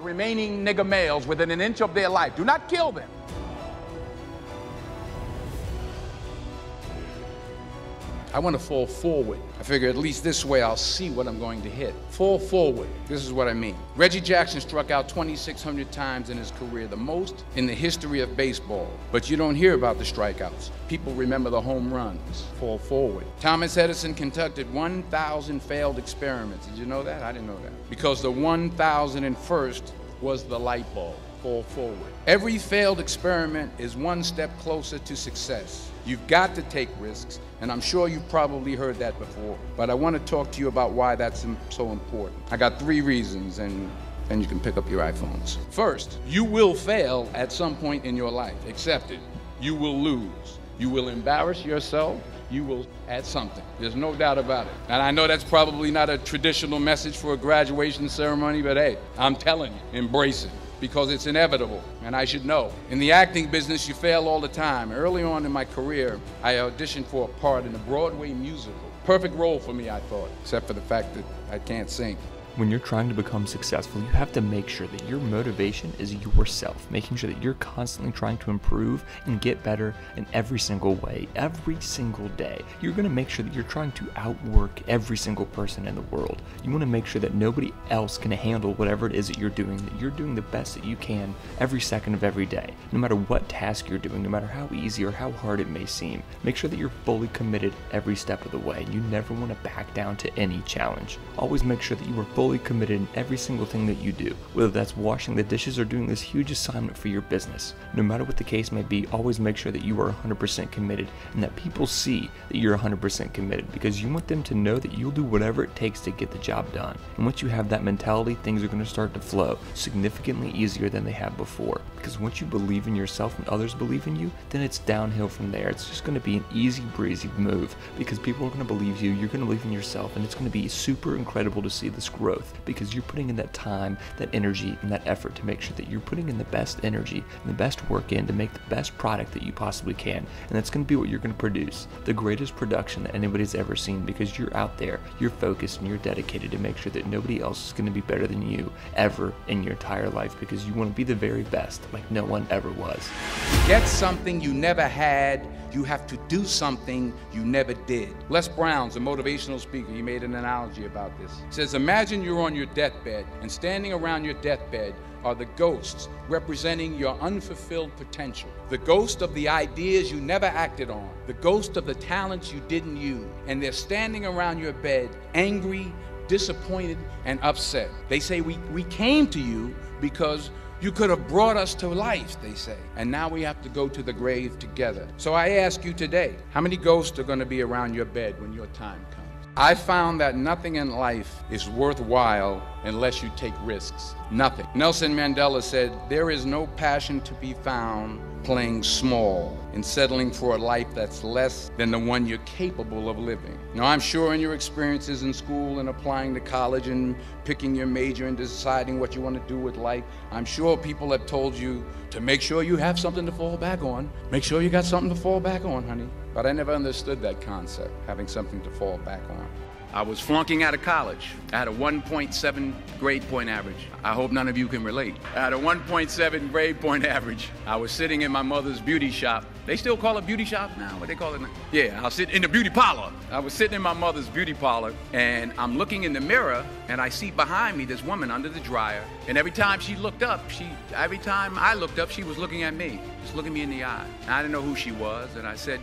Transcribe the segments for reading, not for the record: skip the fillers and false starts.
remaining nigger males within an inch of their life. Do not kill them. I want to fall forward. I figure at least this way I'll see what I'm going to hit. Fall forward. This is what I mean. Reggie Jackson struck out 2,600 times in his career, the most in the history of baseball. But you don't hear about the strikeouts. People remember the home runs. Fall forward. Thomas Edison conducted 1,000 failed experiments. Did you know that? I didn't know that. Because the 1,001st was the light bulb. Fall forward. Every failed experiment is one step closer to success. You've got to take risks, and I'm sure you've probably heard that before, but I want to talk to you about why that's so important. I got 3 reasons, and then you can pick up your iPhones. First, you will fail at some point in your life. Accept it. You will lose. You will embarrass yourself. You will add something. There's no doubt about it. And I know that's probably not a traditional message for a graduation ceremony, but hey, I'm telling you, embrace it. Because it's inevitable, and I should know. In the acting business, you fail all the time. Early on in my career, I auditioned for a part in a Broadway musical. Perfect role for me, I thought, except for the fact that I can't sing. When you're trying to become successful, you have to make sure that your motivation is yourself, making sure that you're constantly trying to improve and get better in every single way, every single day. You're going to make sure that you're trying to outwork every single person in the world. You want to make sure that nobody else can handle whatever it is that you're doing the best that you can every second of every day. No matter what task you're doing, no matter how easy or how hard it may seem, make sure that you're fully committed every step of the way. You never want to back down to any challenge. Always make sure that you are fully committed in every single thing that you do, whether that's washing the dishes or doing this huge assignment for your business. No matter what the case may be, always make sure that you are 100% committed and that people see that you're 100% committed, because you want them to know that you'll do whatever it takes to get the job done. And once you have that mentality, things are going to start to flow significantly easier than they have before, because once you believe in yourself and others believe in you, then it's downhill from there. It's just going to be an easy breezy move, because people are going to believe you, you're going to believe in yourself, and it's going to be super incredible to see this growth, because you're putting in that time, that energy, and that effort to make sure that you're putting in the best energy and the best work in to make the best product that you possibly can. And that's going to be what you're going to produce, the greatest production that anybody's ever seen, because you're out there, you're focused, and you're dedicated to make sure that nobody else is going to be better than you ever in your entire life, because you want to be the very best like no one ever was. To get something you never had, you have to do something you never did. Les Brown's a motivational speaker. He made an analogy about this. He says, imagine you're on your deathbed, and standing around your deathbed are the ghosts representing your unfulfilled potential. The ghost of the ideas you never acted on. The ghost of the talents you didn't use. And they're standing around your bed, angry, disappointed, and upset. They say, we came to you because you could have brought us to life, they say. And now we have to go to the grave together. So I ask you today, how many ghosts are going to be around your bed when your time comes? I found that nothing in life is worthwhile unless you take risks. Nothing. Nelson Mandela said, there is no passion to be found playing small and settling for a life that's less than the one you're capable of living. Now, I'm sure in your experiences in school and applying to college and picking your major and deciding what you want to do with life, I'm sure people have told you to make sure you have something to fall back on. Make sure you got something to fall back on, honey. But I never understood that concept, having something to fall back on. I was flunking out of college. I had a 1.7 grade point average. I hope none of you can relate. I had a 1.7 grade point average. I was sitting in my mother's beauty shop. They still call it beauty shop now? What they call it now? Yeah, I'll sit in the beauty parlor. I was sitting in my mother's beauty parlor, and I'm looking in the mirror, and I see behind me this woman under the dryer. And every time she looked up, every time I looked up, she was looking at me, just looking me in the eye. And I didn't know who she was, and I said,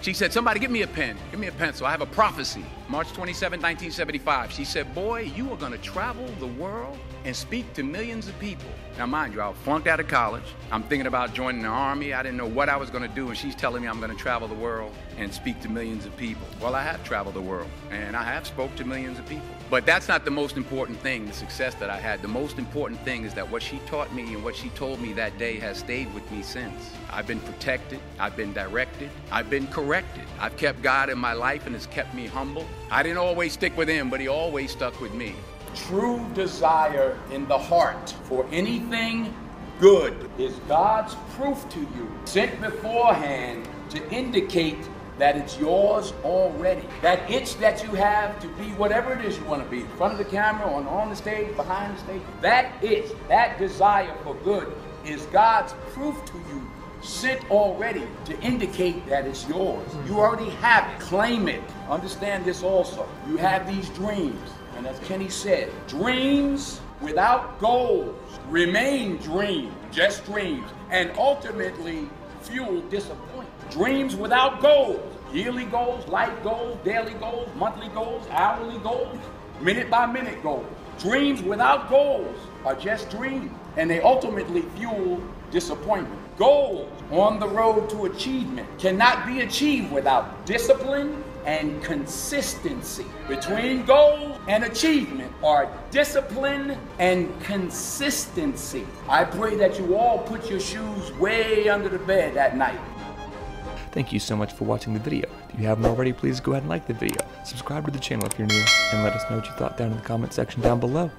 she said, somebody give me a pen, give me a pencil. I have a prophecy. March 27, 1975. She said, boy, you are gonna travel the world and speak to millions of people. Now, mind you, I flunked out of college. I'm thinking about joining the Army. I didn't know what I was gonna do, and she's telling me I'm gonna travel the world and speak to millions of people. Well, I have traveled the world, and I have spoke to millions of people. But that's not the most important thing, the success that I had. The most important thing is that what she taught me and what she told me that day has stayed with me since. I've been protected, I've been directed, I've been corrected. I've kept God in my life and it's kept me humble. I didn't always stick with him, but he always stuck with me. True desire in the heart for anything good is God's proof to you, sent beforehand to indicate that it's yours already. That itch that you have to be whatever it is you want to be, in front of the camera, on the stage, behind the stage, that itch, that desire for good is God's proof to you, sent already to indicate that it's yours. You already have it. Claim it. Understand this also. You have these dreams, and as Kenny said, dreams without goals remain dreams, just dreams, and ultimately fuel disappointment. Dreams without goals, yearly goals, life goals, daily goals, monthly goals, hourly goals, minute by minute goals. Dreams without goals are just dreams, and they ultimately fuel disappointment. Goals on the road to achievement cannot be achieved without discipline and consistency. Between goals and achievement are discipline and consistency. I pray that you all put your shoes way under the bed at night. Thank you so much for watching the video. If you haven't already, please go ahead and like the video. Subscribe to the channel if you're new, and let us know what you thought down in the comment section down below.